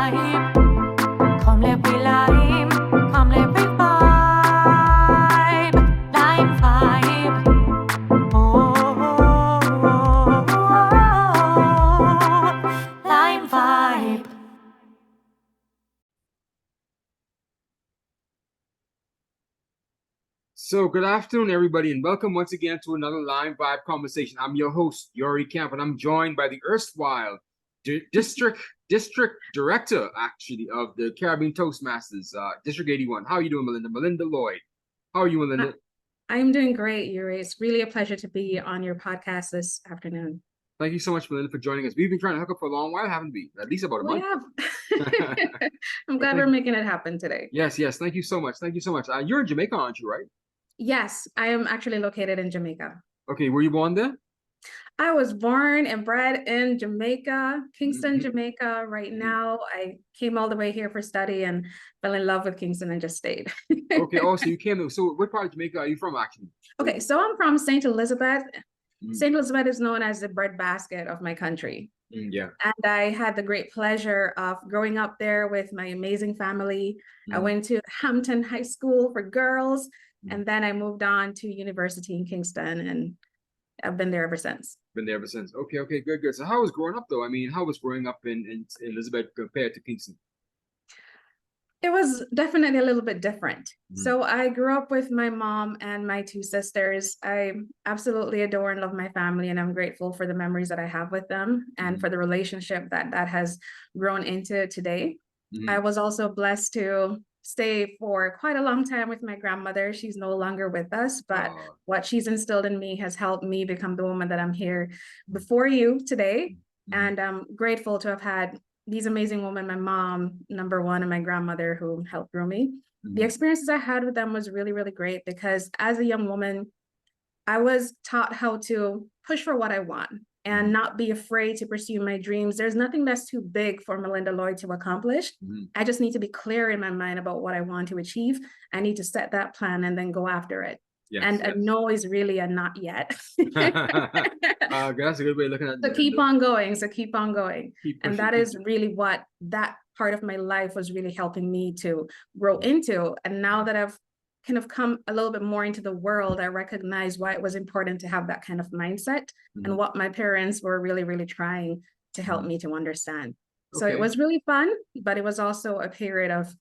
vibe. Come let we lime, come let we vibe. Lime vibe. Oh, lime vibe. So, good afternoon, everybody, and welcome once again to another Lime Vibe conversation. I'm your host, Yuri Camp, and I'm joined by the erstwhile district director, actually, of the Caribbean Toastmasters, District 81. How are you doing, Melinda? Melinda Lloyd. How are you, Melinda? I'm doing great, Yuri. It's really a pleasure to be on your podcast this afternoon. Thank you so much, Melinda, for joining us. We've been trying to hook up for a long while, haven't we? At least about a month. We have. I'm glad we're making it happen today. Yes. Thank you so much. Thank you so much. You're in Jamaica, aren't you, right? Yes, I am actually located in Jamaica. Okay, were you born there? I was born and bred in Jamaica, Kingston, Jamaica. Right now, I came all the way here for study and fell in love with Kingston and just stayed. Okay, so you came. So what part of Jamaica are you from, actually? Okay, so I'm from St. Elizabeth. St. Elizabeth is known as the breadbasket of my country. Yeah. And I had the great pleasure of growing up there with my amazing family. I went to Hampton High School for girls, and then I moved on to university in Kingston, and I've been there ever since. Been there ever since. Okay, good. So how was growing up, though? I mean, how was growing up in Elizabeth compared to Kingston? It was definitely a little bit different. So I grew up with my mom and my two sisters. I absolutely adore and love my family, and I'm grateful for the memories that I have with them and for the relationship that has grown into today. I was also blessed to stay for quite a long time with my grandmother. She's no longer with us, but what she's instilled in me has helped me become the woman that I'm here before you today. And I'm grateful to have had these amazing women, my mom, number one, and my grandmother who helped grow me. The experiences I had with them was really, really great because as a young woman, I was taught how to push for what I want and not be afraid to pursue my dreams. There's nothing that's too big for Melinda Lloyd to accomplish. I just need to be clear in my mind about what I want to achieve. I need to set that plan and then go after it. A no is really a not yet. That's a good way of looking at it. So keep on going. And that is really what that part of my life was really helping me to grow into. And now that I've kind of come a little bit more into the world, I recognize why it was important to have that kind of mindset and what my parents were really, really trying to help me to understand. So it was really fun, but it was also a period of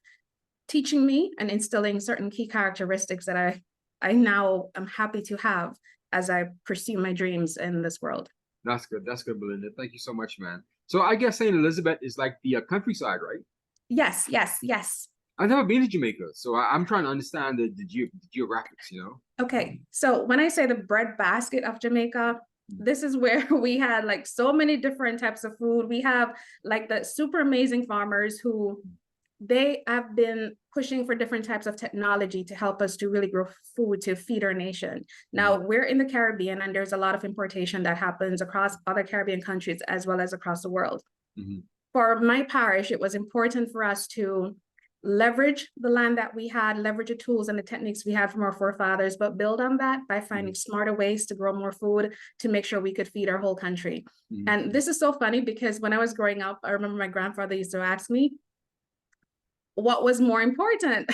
teaching me and instilling certain key characteristics that I now am happy to have as I pursue my dreams in this world. That's good, Belinda. Thank you so much, man. So I guess St. Elizabeth is like the countryside, right? Yes. I've never been to Jamaica, so I'm trying to understand the geographics, you know? Okay, so when I say the breadbasket of Jamaica, this is where we had like so many different types of food. We have like the super amazing farmers who they have been pushing for different types of technology to help us to really grow food to feed our nation. Now, we're in the Caribbean, and there's a lot of importation that happens across other Caribbean countries as well as across the world. For my parish, it was important for us to leverage the land that we had, leverage the tools and the techniques we had from our forefathers, but build on that by finding smarter ways to grow more food to make sure we could feed our whole country. And this is so funny because when I was growing up, I remember my grandfather used to ask me, what was more important,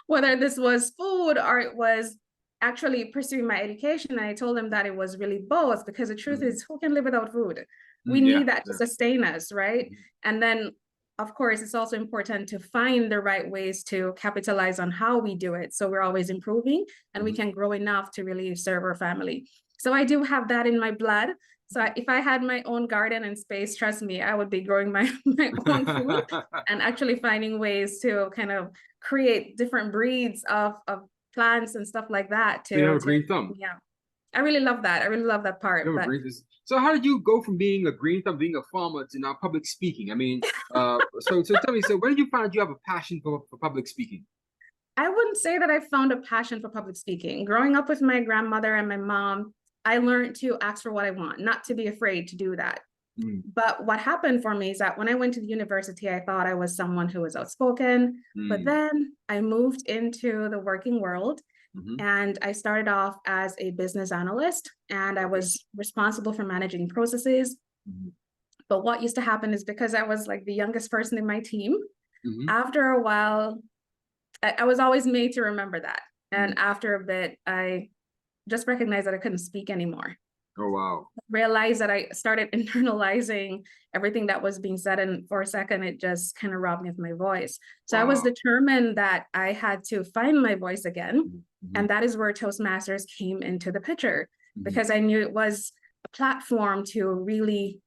whether this was food or it was actually pursuing my education. And I told him that it was really both, because the truth is, who can live without food? We need that to sustain us, right? And then, of course, it's also important to find the right ways to capitalize on how we do it. So we're always improving and we can grow enough to really serve our family. So I do have that in my blood. So if I had my own garden and space, trust me, I would be growing my own food and actually finding ways to kind of create different breeds of plants and stuff like that. You have a green thumb. Yeah, I really love that. I really love that part. So how did you go from being a green thumb, being a farmer, to now public speaking? I mean, so tell me, so when did you find you have a passion for public speaking? I wouldn't say that I found a passion for public speaking. Growing up with my grandmother and my mom, I learned to ask for what I want, not to be afraid to do that. But what happened for me is that when I went to the university, I thought I was someone who was outspoken, but then I moved into the working world and I started off as a business analyst, and I was responsible for managing processes, But what used to happen is because I was like the youngest person in my team, Mhm. after a while, I was always made to remember that. And after a bit, I just recognized that I couldn't speak anymore. Oh, wow. Realized that I started internalizing everything that was being said. And for a second, it just kind of robbed me of my voice. So I was Wow. determined that I had to find my voice again. Mhm. And that is where Toastmasters came into the picture, Mhm. because I knew it was a platform to really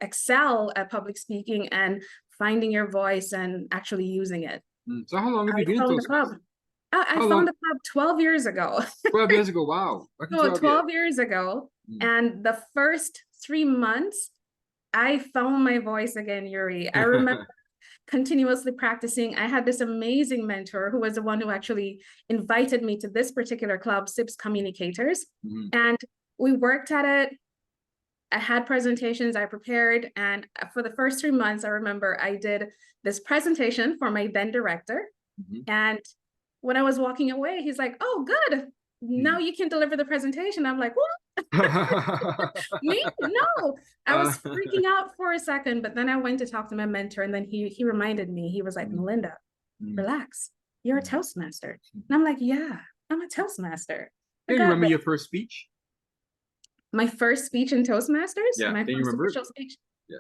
excel at public speaking and finding your voice and actually using it. So how long have you been in Found the club. Toastmasters? I How found long? the club 12 years ago. 12 years ago. Wow. Back in So 12 years. 12 years ago. Mm. And the first 3 months, I found my voice again, Yuri. I remember continuously practicing. I had this amazing mentor who was the one who actually invited me to this particular club, SIPS Communicators. Mhm. And we worked at it. I had presentations, I prepared. And for the first 3 months, I remember I did this presentation for my then director. Mhm. And when I was walking away, he's like, "Oh, good. Now you can deliver the presentation." I'm like, "What? Me? No." I was freaking out for a second, but then I went to talk to my mentor, and then he reminded me. He was like, "Melinda, relax. You're a Toastmaster." And I'm like, "Yeah, I'm a Toastmaster. I Can you got remember this." your first speech? My first speech in Toastmasters, Yeah, my can you first remember it? official speech. Yeah.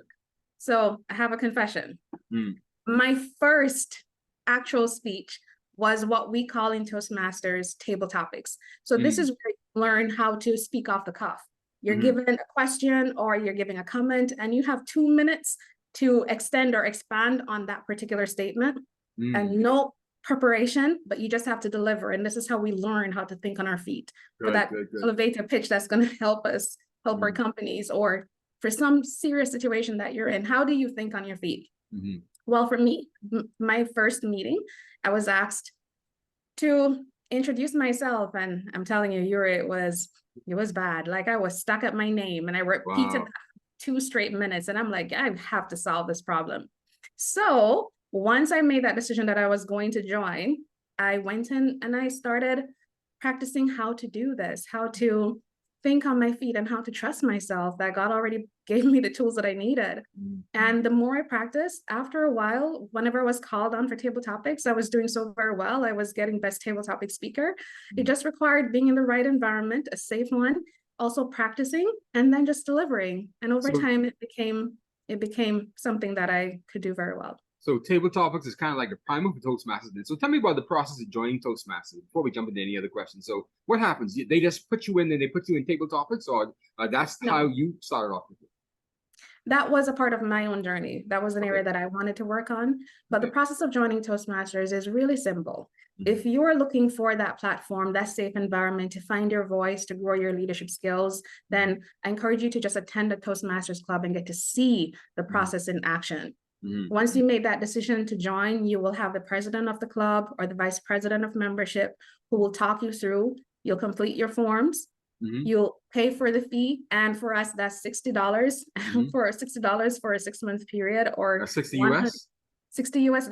So I have a confession. Mm. My first actual speech was what we call in Toastmasters table topics. So this is where you learn how to speak off the cuff. You're given a question or you're giving a comment, and you have 2 minutes to extend or expand on that particular statement. And no preparation, but you just have to deliver. And this is how we learn how to think on our feet for that Good. elevator pitch that's going to help us help our companies, or for some serious situation that you're in. How do you think on your feet? Mhm. Well, for me, my first meeting, I was asked to introduce myself, and I'm telling you, Yuri, it was bad. Like, I was stuck at my name, and I repeated Wow. that 2 straight minutes, and I'm like, I have to solve this problem. So once I made that decision that I was going to join, I went in and I started practicing how to do this, how to think on my feet, and how to trust myself that God already gave me the tools that I needed. And the more I practiced, after a while, whenever I was called on for table topics, I was doing so very well. I was getting best table topic speaker. It just required being in the right environment, a safe one, also practicing, and then just delivering. And over time, it became something that I could do very well. So table topics is kind of like the primer for Toastmasters. So tell me about the process of joining Toastmasters before we jump into any other questions. So what happens? They just put you in and they put you in table topics, or that's how you started off with it? That was a part of my own journey. That was an area that I wanted to work on. But the process of joining Toastmasters is really simple. If you are looking for that platform, that safe environment to find your voice, to grow your leadership skills, then I encourage you to just attend a Toastmasters club and get to see the process in action. Once you make that decision to join, you will have the president of the club or the vice president of membership who will talk you through. You'll complete your forms. You'll pay for the fee, and for us, that's $60 for $60 for a 6-month period, or 60 US? $60 US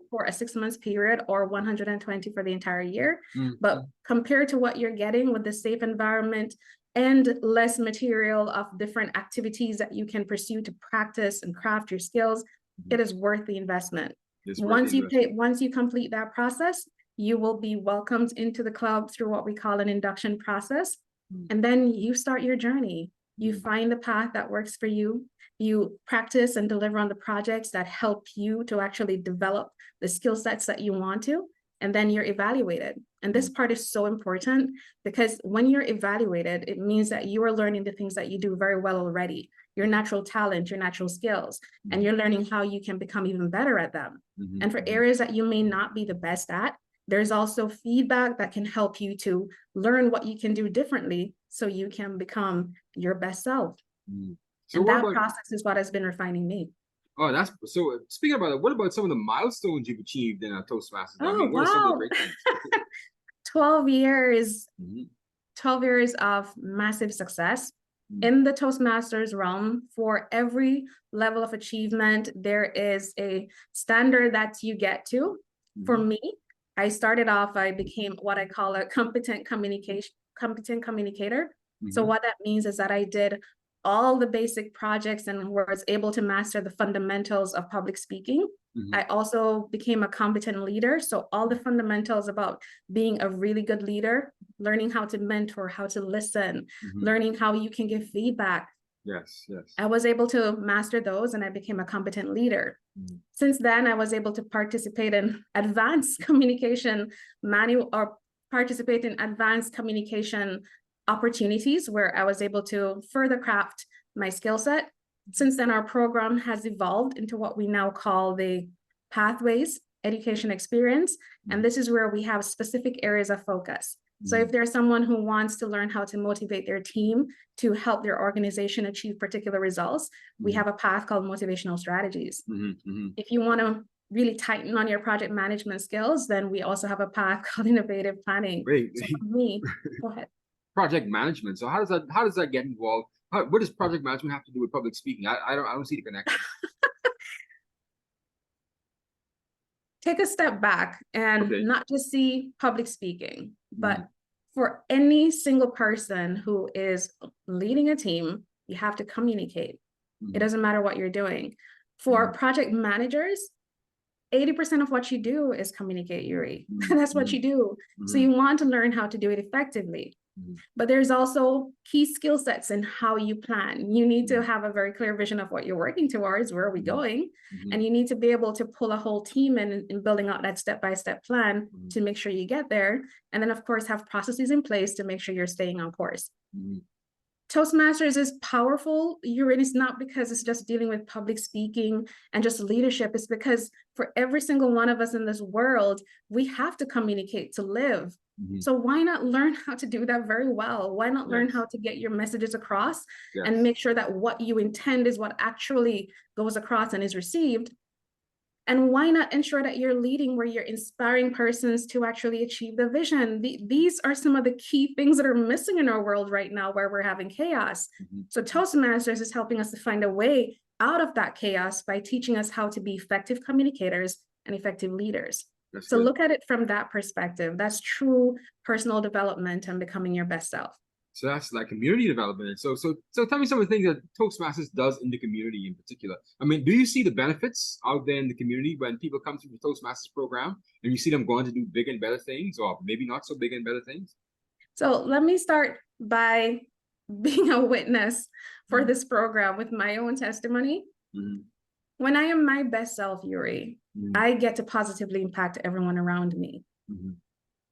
for a 6-month period, or 120 for the entire year. But compared to what you're getting with the safe environment and less material of different activities that you can pursue to practice and craft your skills, it is worth the investment. Once you complete that process, you will be welcomed into the club through what we call an induction process. And then you start your journey. You find the path that works for you. You practice and deliver on the projects that help you to actually develop the skill sets that you want to. And then you're evaluated. And this part is so important, because when you're evaluated, it means that you are learning the things that you do very well already, your natural talent, your natural skills, and you're learning how you can become even better at them. And for areas that you may not be the best at, there's also feedback that can help you to learn what you can do differently so you can become your best self. And that process is what has been refining me. Oh, that's so. Speaking about it, what about some of the milestones you've achieved in Toastmasters? Oh, I mean, what are some of the great things? 12 years, 12 years of massive success in the Toastmasters realm. For every level of achievement, there is a standard that you get to. For me, I started off, I became what I call a competent communicator. So what that means is that I did all the basic projects and was able to master the fundamentals of public speaking. I also became a competent leader. So all the fundamentals about being a really good leader, learning how to mentor, how to listen, learning how you can give feedback. Yes, yes. I was able to master those and I became a competent leader. Since then, I was able to participate in advanced communication opportunities where I was able to further craft my skill set. Since then, our program has evolved into what we now call the Pathways Education Experience. And this is where we have specific areas of focus. So if there's someone who wants to learn how to motivate their team to help their organization achieve particular results, we have a path called motivational strategies. If you want to really tighten on your project management skills, then we also have a path called innovative planning. Wait, So for me, go ahead. project management. So how does that get involved? What does project management have to do with public speaking? I don't see the connection. Take a step back and Okay. not just see public speaking, but for any single person who is leading a team, you have to communicate. It doesn't matter what you're doing. For project managers, 80% of what you do is communicate, Yuri. That's what you do. So you want to learn how to do it effectively. But there's also key skill sets in how you plan. You need to have a very clear vision of what you're working towards, where are we going? And you need to be able to pull a whole team in building out that step-by-step plan to make sure you get there. And then of course, have processes in place to make sure you're staying on course. Toastmasters is powerful, Yuri. It's not because it's just dealing with public speaking and just leadership. It's because for every single one of us in this world, we have to communicate to live. So why not learn how to do that very well? Why not learn how to get your messages across and make sure that what you intend is what actually goes across and is received? And why not ensure that you're leading where you're inspiring persons to actually achieve the vision? These are some of the key things that are missing in our world right now where we're having chaos. So Toastmasters is helping us to find a way out of that chaos by teaching us how to be effective communicators and effective leaders. That's So good. look at it from that perspective. That's true personal development and becoming your best self. So that's like community development. So tell me some of the things that Toastmasters does in the community in particular. I mean, do you see the benefits out there in the community when people come through the Toastmasters program and you see them going to do big and better things, or maybe not so big and better things? So let me start by being a witness for this program with my own testimony. When I am my best self, Yuri, I get to positively impact everyone around me.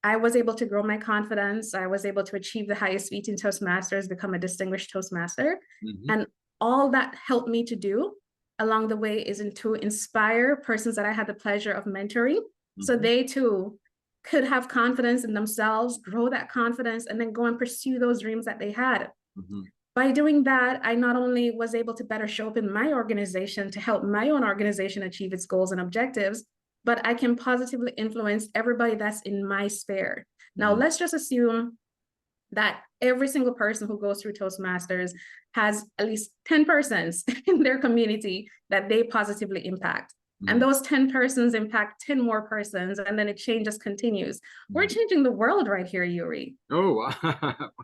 I was able to grow my confidence. I was able to achieve the highest feat in Toastmasters, become a distinguished Toastmaster. And all that helped me to do along the way is to inspire persons that I had the pleasure of mentoring. So they too could have confidence in themselves, grow that confidence, and then go and pursue those dreams that they had. By doing that, I not only was able to better show up in my organization to help my own organization achieve its goals and objectives, but I can positively influence everybody that's in my sphere. Now, let's just assume that every single person who goes through Toastmasters has at least 10 persons in their community that they positively impact. And those 10 persons impact 10 more persons, and then it changes continues. We're changing the world right here, Yuri. Oh,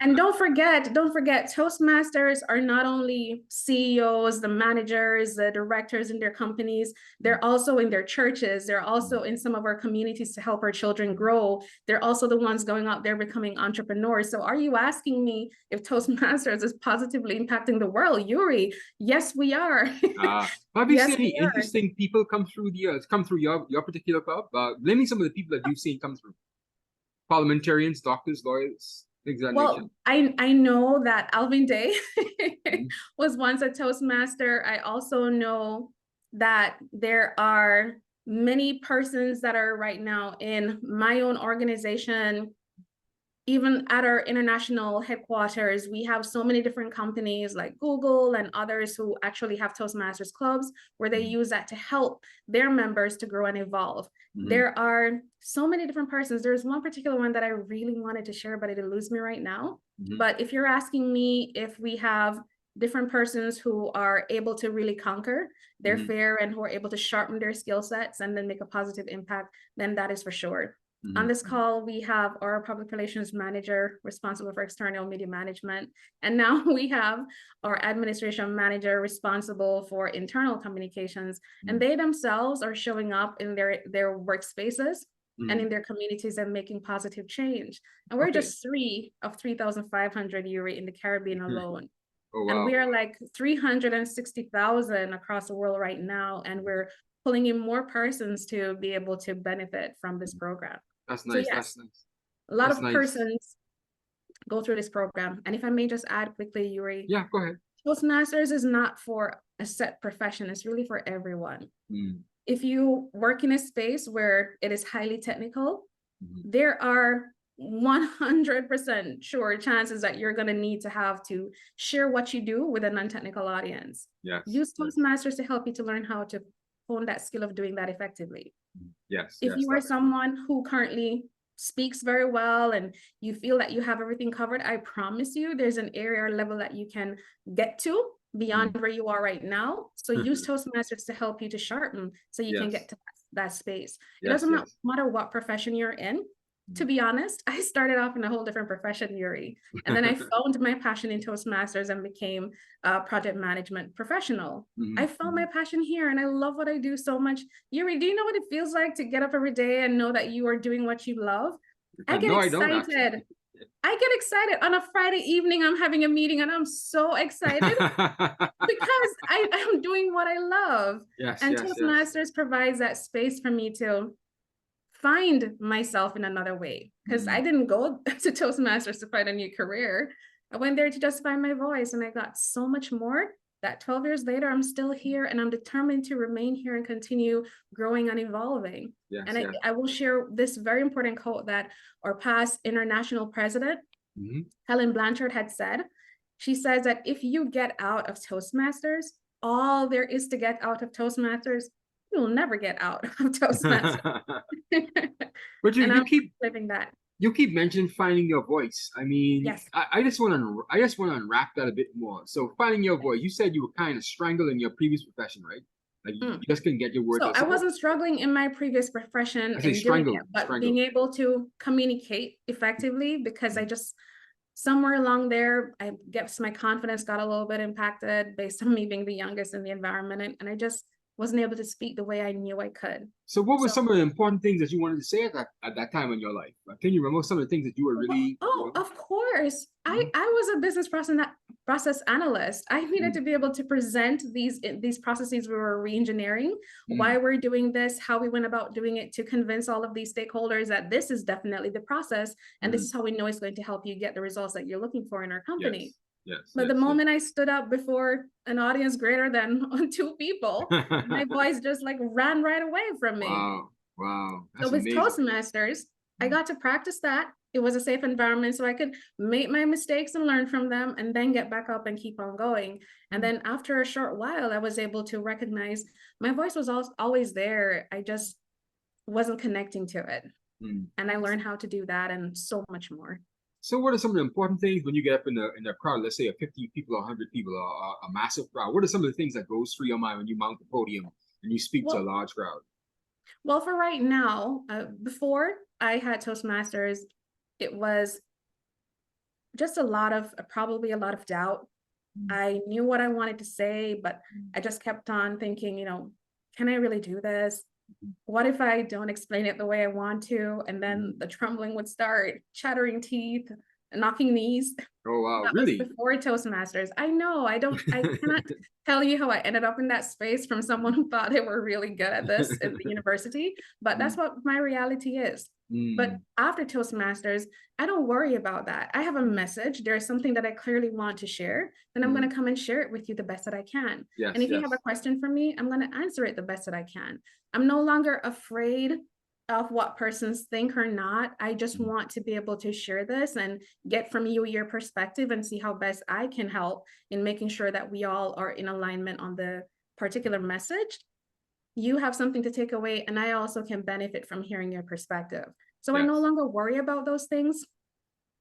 And don't forget, Toastmasters are not only CEOs, the managers, the directors in their companies, they're also in their churches. They're also in some of our communities to help our children grow. They're also the ones going out there becoming entrepreneurs. So are you asking me if Toastmasters is positively impacting the world, Yuri? Yes, we are. have you Yes, seen any we are. interesting people come through your particular club? Name me some of the people that you've seen come through. Parliamentarians, doctors, lawyers, things of that nature. Well, I know that Alvin Day was once a Toastmaster. I also know that there are many persons that are right now in my own organization. Even at our international headquarters, we have so many different companies like Google and others who actually have Toastmasters clubs where they use that to help their members to grow and evolve. There are so many different persons. There's one particular one that I really wanted to share, but it eludes me right now. But if you're asking me if we have different persons who are able to really conquer their fear and who are able to sharpen their skill sets and then make a positive impact, then that is for sure. On this call, we have our public relations manager responsible for external media management. And now we have our administration manager responsible for internal communications. And they themselves are showing up in their workspaces and in their communities and making positive change. And we're just 3 of 3,500 Yuri in the Caribbean alone. Oh, wow. And we are like 360,000 across the world right now. And we're pulling in more persons to be able to benefit from this program. That's nice. So, yes, That's nice. a lot That's of nice. persons go through this program. And if I may just add quickly, Yuri. Yeah, go ahead. Toastmasters is not for a set profession. It's really for everyone. Mm. If you work in a space where it is highly technical, there are 100% sure chances that you're going to need to have to share what you do with a non-technical audience. Yes. Use Toastmasters to help you to learn how to hone that skill of doing that effectively. Yes. If you are someone who currently speaks very well and you feel that you have everything covered, I promise you there's an area or level that you can get to beyond where you are right now. So use Toastmasters to help you to sharpen so you can get to that space. It doesn't matter what profession you're in. To be honest, I started off in a whole different profession, Yuri. And then I found my passion in Toastmasters and became a project management professional. I found my passion here and I love what I do so much. Yuri, do you know what it feels like to get up every day and know that you are doing what you love? I get excited. I get excited on a Friday evening. I'm having a meeting and I'm so excited because I'm doing what I love. And Toastmasters provides that space for me to find myself in another way, because I didn't go to Toastmasters to find a new career. I went there to just find my voice, and I got so much more that 12 years later, I'm still here and I'm determined to remain here and continue growing and evolving. I will share this very important quote that our past international president, Helen Blanchard, had said. She says that if you get out of Toastmasters, all there is to get out of Toastmasters, you'll never get out of Toastmasters. But you keep living that. You keep mentioning finding your voice. I mean, I just want to unwrap that a bit more. So finding your voice, you said you were kind of strangled in your previous profession, right? Like you just couldn't get your words out. So I wasn't struggling in my previous profession in doing it, but being able to communicate effectively, because I just, somewhere along there, I guess my confidence got a little bit impacted based on me being the youngest in the environment. And I just wasn't able to speak the way I knew I could. So what were some of the important things that you wanted to say at that time in your life? Can you remember some of the things that you were really... Of course. I was a business process analyst. I needed to be able to present these processes we were re-engineering, why we're doing this, how we went about doing it, to convince all of these stakeholders that this is definitely the process, and this is how we know it's going to help you get the results that you're looking for in our company. But the moment I stood up before an audience greater than 2 people, my voice just like ran right away from me. Wow. So with Toastmasters, I got to practice that. It was a safe environment so I could make my mistakes and learn from them and then get back up and keep on going. And then after a short while, I was able to recognize my voice was always there. I just wasn't connecting to it. And I learned how to do that and so much more. So what are some of the important things when you get up in the crowd, let's say 50 people or 100 people, or a massive crowd? What are some of the things that goes through your mind when you mount the podium and you speak to a large crowd? Well, for right now, before I had Toastmasters, it was just probably a lot of doubt. I knew what I wanted to say, but I just kept on thinking, can I really do this? What if I don't explain it the way I want to? And then the trembling would start, chattering teeth, knocking knees. Oh, wow. That really? was before Toastmasters. I know. I cannot tell you how I ended up in that space from someone who thought they were really good at this at the university, but that's what my reality is. But after Toastmasters, I don't worry about that. I have a message. There's something that I clearly want to share. Then I'm going to come and share it with you the best that I can. And if you have a question for me, I'm going to answer it the best that I can. I'm no longer afraid of what persons think or not. I just want to be able to share this and get from you your perspective and see how best I can help in making sure that we all are in alignment on the particular message. You have something to take away, and I also can benefit from hearing your perspective. So I no longer worry about those things.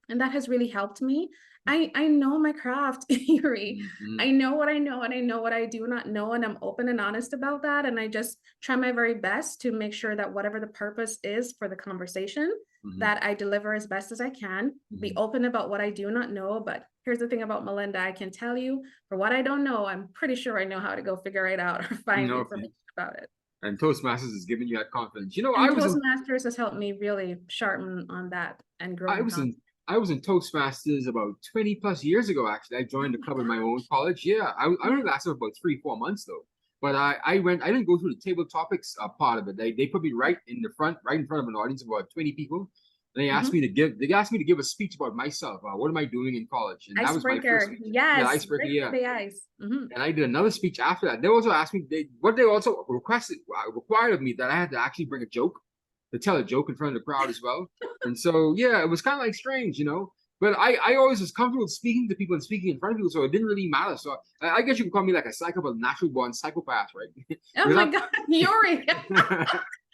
And that has really helped me. I know my craft, Yuri. Mhm. I know what I know and I know what I do not know. And I'm open and honest about that. And I just try my very best to make sure that whatever the purpose is for the conversation, Mhm. that I deliver as best as I can, be Mhm. open about what I do not know. But here's the thing about Melinda, I can tell you for what I don't know, I'm pretty sure I know how to go figure it out or find Okay. information about it. And Toastmasters has given you that confidence. You know, And Toastmasters has helped me really sharpen on that and grow I in was confidence. in I was in Toastmasters about 20 plus years ago, actually. I joined the Oh my club in my own gosh. college. Yeah, I only lasted about 3-4 months though. But I didn't go through the table topics part of it. They put me right in the front, right in front of an audience of about 20 people. And Mhm. they asked me to give a speech about myself. What am I doing in college? And that was my first Icebreaker. speech. Yeah, Yes, icebreaker, break yeah. the ice. Mhm. And I did another speech after that. They also asked me, they also required of me that I had to actually bring a joke, to tell a joke in front of the crowd as well. And so, yeah, it was kind of like strange, you know. But I always was comfortable speaking to people and speaking in front of people, so it didn't really matter. So I guess you can call me like a psychopath, natural born psychopath, right? Oh because my God, Yuri.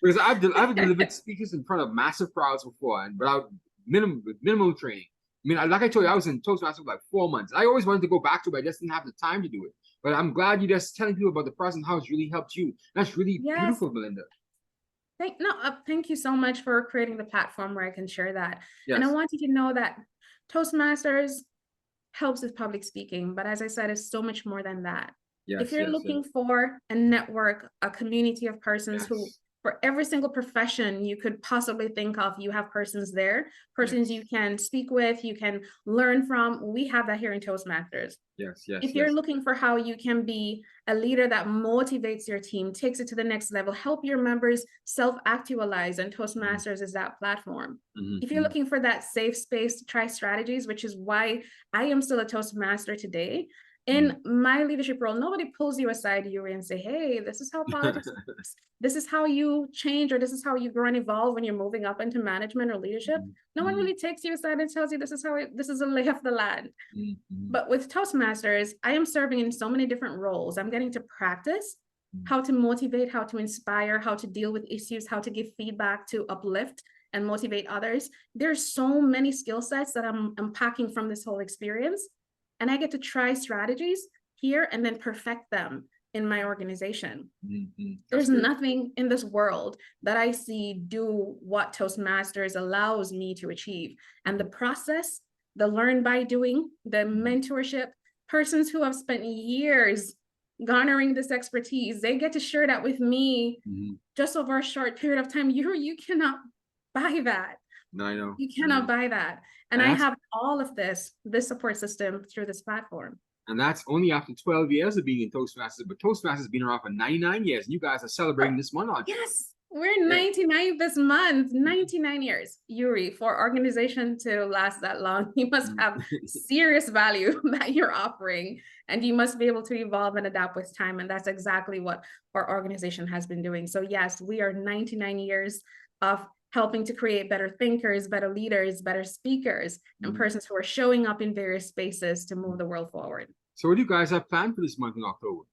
because I've delivered speeches in front of massive crowds before, and without minimal training. I mean, like I told you, I was in Toastmasters for like 4 months. I always wanted to go back to it, but I just didn't have the time to do it. But I'm glad you're just telling people about the process and how it's really helped you. That's really Yes. beautiful, Melinda. Thank you so much for creating the platform where I can share that. And I Yes, want you to know that Toastmasters helps with public speaking, but as I said, it's so much more than that. If yes, you're yes, yes, looking for a network, a community of persons who, yes, for every single profession you could possibly think of, you have persons there, persons you yes, can speak with, you can learn from. We have that here in Toastmasters. yes, yes, If you're yes. looking for how you can be a leader that motivates your team, takes it to the next level, help your members self-actualize, and Toastmasters is that platform. If you're Mm-hmm. looking for that safe space to try strategies, which is why I am still a Toastmaster today, in my leadership role, nobody pulls you aside, Yuri, and say, hey, this is how politics works. This is how you change, or this is how you grow and evolve when you're moving up into management or leadership. No one really takes you aside and tells you this is this is a lay of the land. But with Toastmasters, I am serving in so many different roles. I'm getting to practice how to motivate, how to inspire, how to deal with issues, how to give feedback to uplift and motivate others. There's so many skill sets that I'm unpacking from this whole experience. And I get to try strategies here and then perfect them in my organization. There's nothing in this world that I see do what Toastmasters allows me to achieve. And the process, the learn by doing, the mentorship, persons who have spent years garnering this expertise, they get to share that with me just over a short period of time. You cannot buy that. No, I know. You cannot buy that. And And I that's have all of this support system through this platform. and that's only after 12 years of being in Toastmasters. But Toastmasters has been around for 99 years, and you guys are celebrating this month, aren't you? Yes, we're 99 this month, 99 years. Yuri, for organization to last that long, you must have serious value that you're offering, and you must be able to evolve and adapt with time. And that's exactly what our organization has been doing. So yes, we are 99 years of helping to create better thinkers, better leaders, better speakers, and persons who are showing up in various spaces to move the world forward. So what do you guys have planned for this month in October?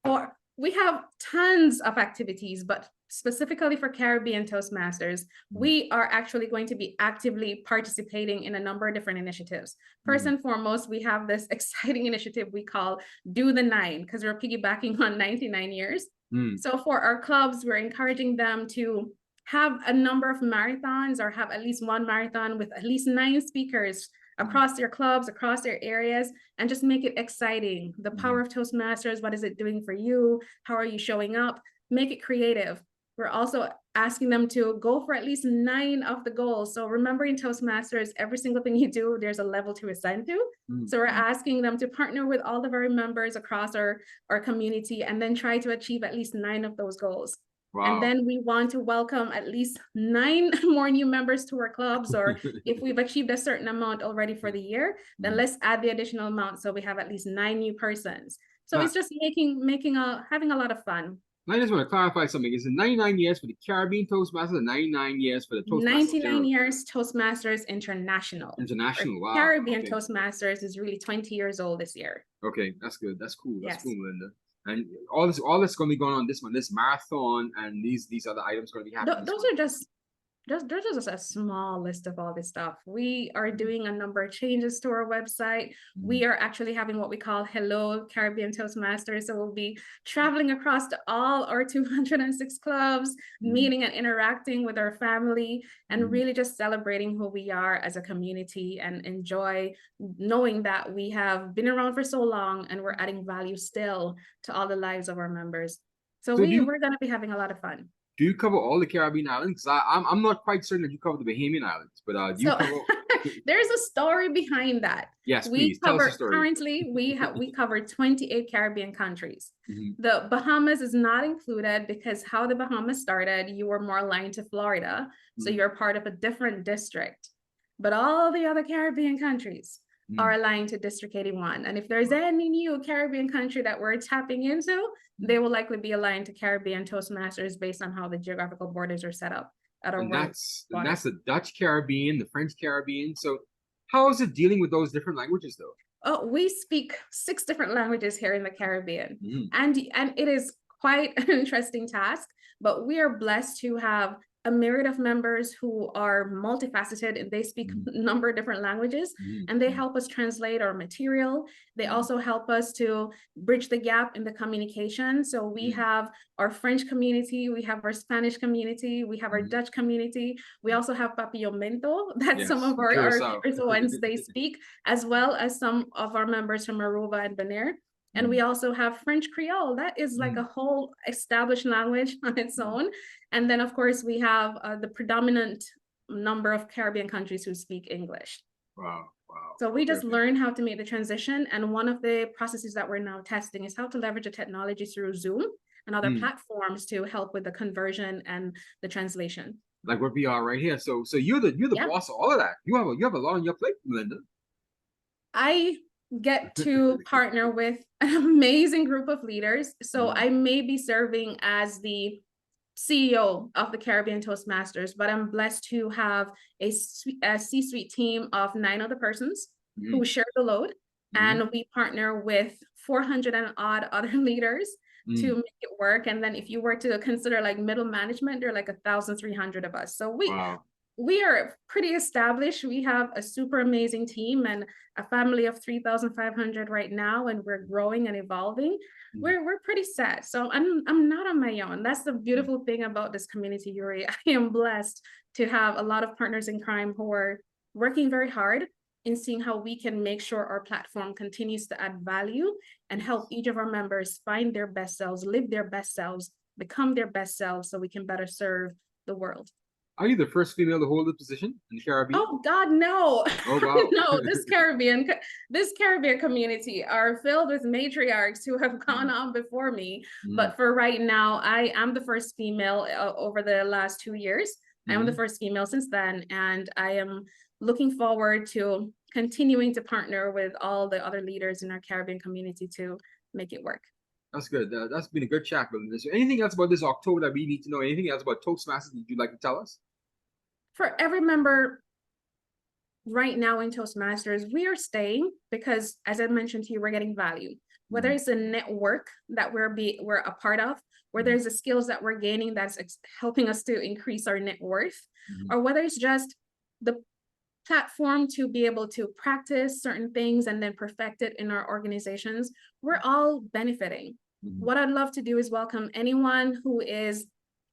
Or we have tons of activities, but specifically for Caribbean Toastmasters, we are actually going to be actively participating in a number of different initiatives. First and foremost, we have this exciting initiative we call Do the Nine, because we're piggybacking on 99 years. So for our clubs, we're encouraging them to have a number of marathons or have at least one marathon with at least 9 speakers across their clubs, across their areas, and just make it exciting. The power of Toastmasters, what is it doing for you? How are you showing up? Make it creative. We're also asking them to go for at least 9 of the goals. So remembering Toastmasters, every single thing you do, there's a level to ascend to. So we're asking them to partner with all of our members across our community and then try to achieve at least 9 of those goals. Wow. And then we want to welcome at least 9 more new members to our clubs, or if we've achieved a certain amount already for the year, then let's add the additional amount so we have at least 9 new persons. So it's just having a lot of fun. I just want to clarify something. Is it 99 years for the Caribbean Toastmasters and 99 years for the Toastmasters 99 General? years Toastmasters International. International, wow. Caribbean Toastmasters is really 20 years old this year. Okay, that's good. That's cool. That's Yes. cool, Melinda. And all that's going to be going on this month, this marathon and these other items going to be happening. Those are just there's just a small list of all this stuff. We are doing a number of changes to our website. We are actually having what we call Hello Caribbean Toastmasters. So we'll be traveling across to all our 206 clubs, meeting and interacting with our family, and really just celebrating who we are as a community, and enjoy knowing that we have been around for so long and we're adding value still to all the lives of our members. So So we're going to be having a lot of fun. do you cover all the Caribbean islands? I'm not quite certain that you cover the Bahamian Islands, but do you So cover? there's a story behind that. Yes, We please tell us cover the story. currently we cover 28 Caribbean countries. Mhm. The Bahamas is not included because how the Bahamas started, you were more aligned to Florida, so Mhm. you're part of a different district. But all the other Caribbean countries are aligned to District 81. And if there's any new Caribbean country that we're tapping into, they will likely be aligned to Caribbean Toastmasters based on how the geographical borders are set up at our And world. that's the Dutch Caribbean, the French Caribbean. So how is it dealing with those different languages though? Oh, we speak 6 different languages here in the Caribbean, Mhm. and it is quite an interesting task, but we are blessed to have a myriad of members who are multifaceted, and they speak a number of different languages, and they help us translate our material. They also help us to bridge the gap in the communication. So we have our French community, we have our Spanish community, we have our Dutch community. We also have Papiamento, that some Yes, of our Curacao. Curacauans, they speak, as well as some of our members from Aruba and Bonaire. And we also have French Creole. That is like a whole established language on its own. And then, of course, we have the predominant number of Caribbean countries who speak English. Wow, wow. So we just Okay. learned how to make the transition. And one of the processes that we're now testing is how to leverage the technology through Zoom and other platforms to help with the conversion and the translation. Like where we are right here. So you're the boss of all of that. You have a lot on your plate, Melinda. I get to partner with an amazing group of leaders. So I may be serving as the CEO of the Caribbean Toastmasters, but I'm blessed to have a C-suite team of 9 other persons who share the load. And we partner with 400 and odd other leaders to make it work. And then if you were to consider like middle management, there are like 1,300 of us. So we are pretty established. We have a super amazing team and a family of 3,500 right now, and we're growing and evolving. We're pretty set. So I'm not on my own. That's the beautiful thing about this community, Yuri. I am blessed to have a lot of partners in crime who are working very hard in seeing how we can make sure our platform continues to add value and help each of our members find their best selves, live their best selves, become their best selves, so we can better serve the world. Are you the first female to hold the position in the Caribbean? Oh God, no. Oh wow. No, this Caribbean community are filled with matriarchs who have gone on before me. But for right now, I am the first female over the last 2 years. I am the first female since then, and I am looking forward to continuing to partner with all the other leaders in our Caribbean community to make it work. That's good. That's been a good chat, Melinda. Is there anything else about this October that we need to know? Anything else about Toastmasters that you'd like to tell us? For every member right now in Toastmasters, we are staying because, as I mentioned to you, we're getting value. Whether it's a network that we're a part of, whether it's the skills that we're gaining that's helping us to increase our net worth, or whether it's just the platform to be able to practice certain things and then perfect it in our organizations, we're all benefiting. What I'd love to do is welcome anyone who is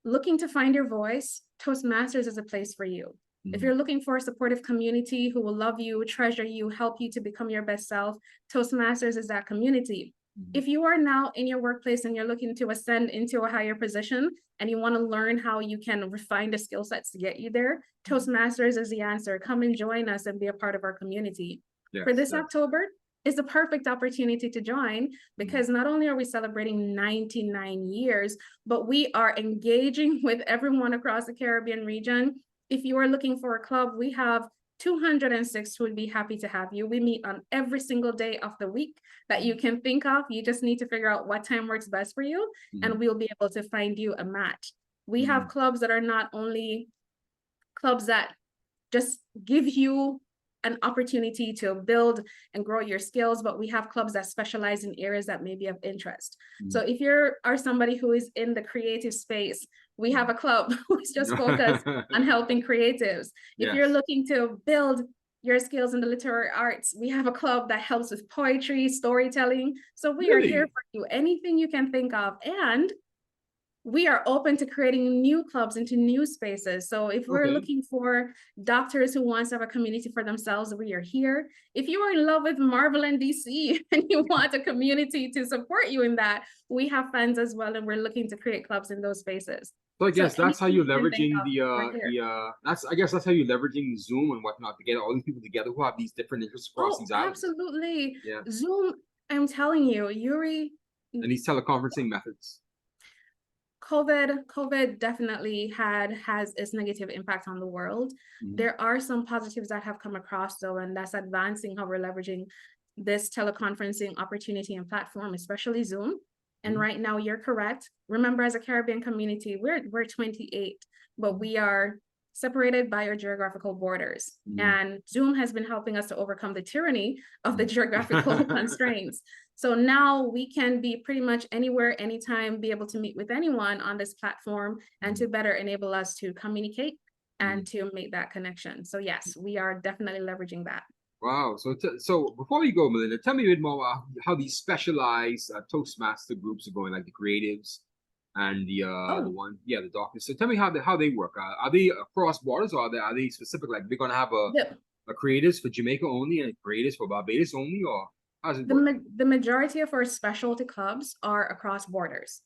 looking to find your voice. Toastmasters is a place for you. If you're looking for a supportive community who will love you, treasure you, help you to become your best self, Toastmasters is that community. If you are now in your workplace and you're looking to ascend into a higher position and you want to learn how you can refine the skill sets to get you there, Toastmasters is the answer. Come and join us and be a part of our community. For this October, is the perfect opportunity to join, because not only are we celebrating 99 years, but we are engaging with everyone across the Caribbean region. If you are looking for a club, we have 206 who would be happy to have you. We meet on every single day of the week that you can think of. You just need to figure out what time works best for you, and we'll be able to find you a match. We have clubs that are not only clubs that just give you an opportunity to build and grow your skills, but we have clubs that specialize in areas that may be of interest. So if you are somebody who is in the creative space, we have a club who's just focused on helping creatives. If you're looking to build your skills in the literary arts, we have a club that helps with poetry, storytelling. So we are here for you, anything you can think of. And we are open to creating new clubs into new spaces. So if we're looking for doctors who wants to have a community for themselves, we are here. If you are in love with Marvel and DC and you want a community to support you in that, we have fans as well, and we're looking to create clubs in those spaces. So I guess that's how you're leveraging I guess that's how you're leveraging Zoom and whatnot to get all these people together who have these different interests across these islands. Absolutely. Yeah. Zoom, I'm telling you, Yuri. And these teleconferencing methods. COVID definitely has its negative impact on the world. There are some positives that have come across though, and that's advancing how we're leveraging this teleconferencing opportunity and platform, especially Zoom. And right now you're correct. Remember, as a Caribbean community, we're 28, but we are separated by our geographical borders. And Zoom has been helping us to overcome the tyranny of the geographical constraints. So now we can be pretty much anywhere, anytime, be able to meet with anyone on this platform and to better enable us to communicate and to make that connection. So yes, we are definitely leveraging that. Wow. So before we go, Melinda, tell me a bit more about how these specialized Toastmaster groups are going, like the creatives and the doctors. So tell me how they work. Are they across borders, or are they specific? Like we're gonna have a creatives for Jamaica only and creatives for Barbados only, or how's it work? The majority of our specialty clubs are across borders.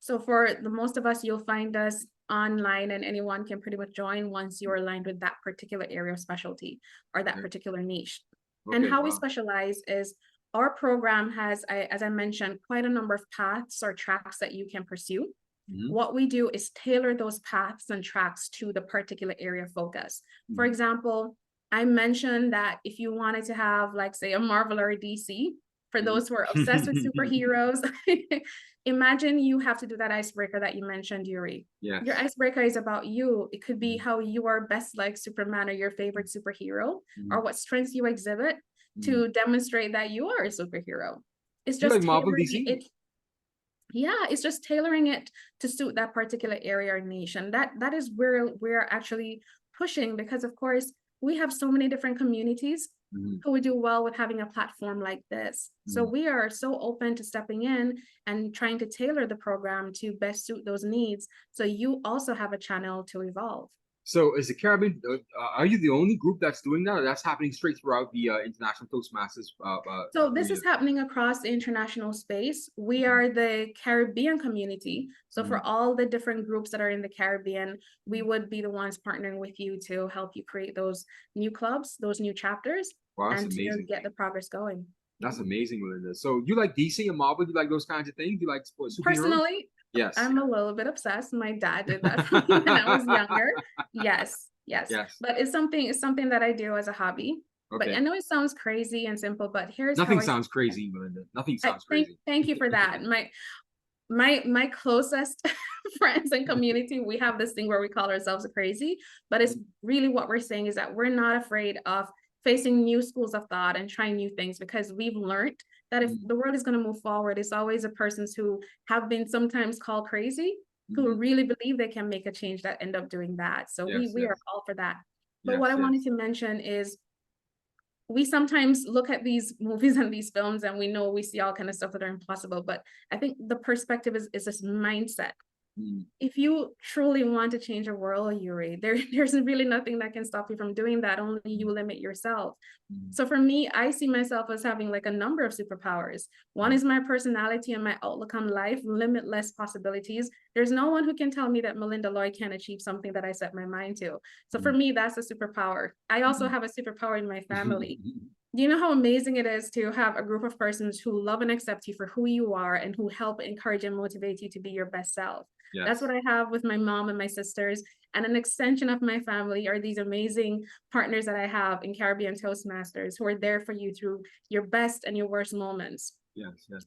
So for the most of us, you'll find us online, and anyone can pretty much join once you're aligned with that particular area of specialty or that particular niche. And how we specialize is our program has, as I mentioned, quite a number of paths or tracks that you can pursue. What we do is tailor those paths and tracks to the particular area of focus. For example, I mentioned that if you wanted to have, like, say, a Marvel or a DC, for those who are obsessed with superheroes, imagine you have to do that icebreaker that you mentioned, Yuri. Your icebreaker is about you. It could be how you are best like Superman or your favorite superhero, or what strengths you exhibit to demonstrate that you are a superhero. It's just like Marvel, DC. It's just tailoring it to suit that particular area or niche. And that is where we're actually pushing, because of course we have so many different communities who would do well with having a platform like this. So we are so open to stepping in and trying to tailor the program to best suit those needs, so you also have a channel to evolve. So is the Caribbean, are you the only group that's doing that, or that's happening straight throughout the International Toastmasters? So this is happening across the international space. We are the Caribbean community. So for all the different groups that are in the Caribbean, we would be the ones partnering with you to help you create those new clubs, those new chapters, and to get the progress going. That's amazing, Melinda. So you like DC and Marvel? You like those kinds of things? You like superheroes? Personally, yes, I'm a little bit obsessed. My dad did that for me when I was younger. Yes. But it's something that I do as a hobby. But I know it sounds crazy and simple, but nothing sounds crazy, Melinda. Nothing sounds crazy. Thank you for that. My closest friends and community, we have this thing where we call ourselves crazy, but it's really what we're saying is that we're not afraid of facing new schools of thought and trying new things, because we've learned that if the world is going to move forward, it's always the persons who have been sometimes called crazy who really believe they can make a change that end up doing that. So we are all for that. But what I wanted to mention is, we sometimes look at these movies and these films and we see all kind of stuff that are impossible. But I think the perspective is this mindset. If you truly want to change the world, Yuri, there's really nothing that can stop you from doing that. Only you limit yourself. So for me, I see myself as having like a number of superpowers. One is my personality and my outlook on life, limitless possibilities. There's no one who can tell me that Melinda Lloyd can achieve something that I set my mind to. So for me, that's a superpower. I also have a superpower in my family. Do you know how amazing it is to have a group of persons who love and accept you for who you are and who help encourage and motivate you to be your best self? That's what I have with my mom and my sisters. And an extension of my family are these amazing partners that I have in Caribbean Toastmasters who are there for you through your best and your worst moments.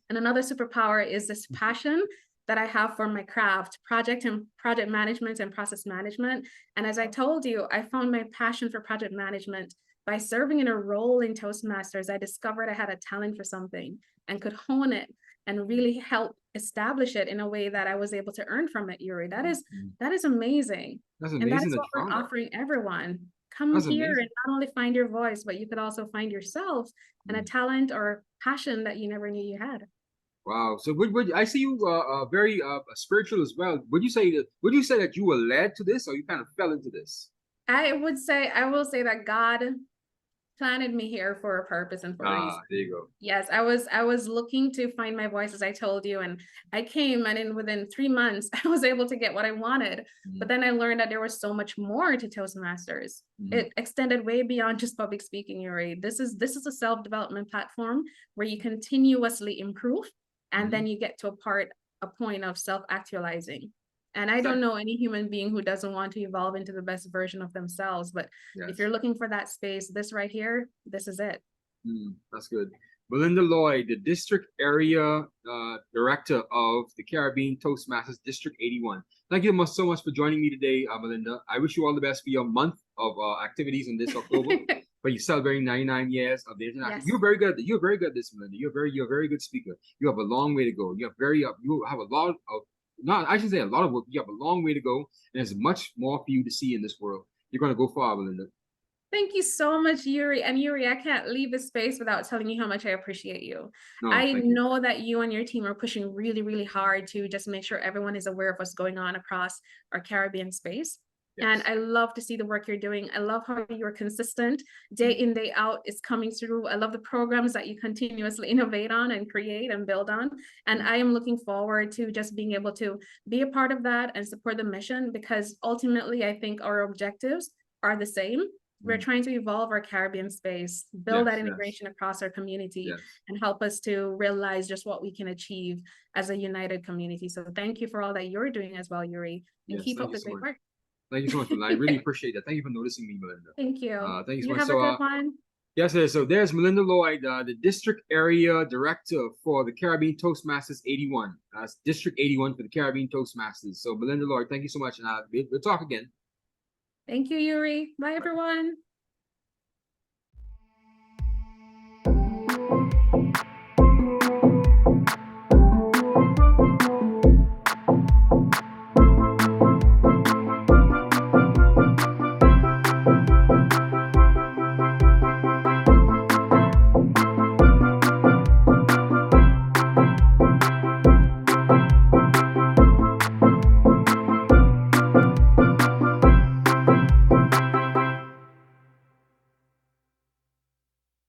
And another superpower is this passion that I have for my craft, project management and process management. And as I told you, I found my passion for project management by serving in a role in Toastmasters, I discovered I had a talent for something and could hone it and really help establish it in a way that I was able to earn from it, Yuri. That is amazing. That's And that amazing is that what you we're found that. offering everyone. Come That's here amazing. and not only find your voice, but you could also find yourself and a talent or passion that you never knew you had. Wow. So would I see you very spiritual as well? Would you say that you were led to this or you kind of fell into this? I will say that God planted me here for a purpose and for a reason. There you go. Yes, I was looking to find my voice, as I told you, and I came, and within 3 months I was able to get what I wanted. But then I learned that there was so much more to Toastmasters. It extended way beyond just public speaking, Yuri. This is a self-development platform where you continuously improve, and then you get to a point of self-actualizing. And I don't know any human being who doesn't want to evolve into the best version of themselves. But if you're looking for that space, this right here, this is it. That's good. Melinda Lloyd, the District Area Director of the Caribbean Toastmasters District 81. Thank you so much for joining me today, Melinda. I wish you all the best for your month of activities in this October. But you're celebrating 99 years of the international. Yes. You're very good. You're very good at this, Melinda. You're a very good speaker. You have a long way to go. You have a lot of, not, I should say a lot of work. You have a long way to go, and there's much more for you to see in this world. You're going to go far, Melinda. Thank you so much, Yuri. And Yuri, I can't leave this space without telling you how much I appreciate you. No, I thank you. know that you and your team are pushing really, really hard to just make sure everyone is aware of what's going on across our Caribbean space. Yes. And I love to see the work you're doing. I love how you're consistent, day in, day out is coming through. I love the programs that you continuously innovate on and create and build on. And I am looking forward to just being able to be a part of that and support the mission, because ultimately I think our objectives are the same. We're trying to evolve our Caribbean space, build that integration across our community, and help us to realize just what we can achieve as a united community. So thank you for all that you're doing as well, Yuri, and keep up the great work. Thank you so much, Melinda. I really appreciate that. Thank you for noticing me, Melinda. Thank you. Thank you so You much. have a good one. Yes, so there's Melinda Lloyd, the District Area Director for the Caribbean Toastmasters 81. District 81 for the Caribbean Toastmasters. So Melinda Lloyd, thank you so much, and we'll talk again. Thank you, Yuri. Bye, everyone.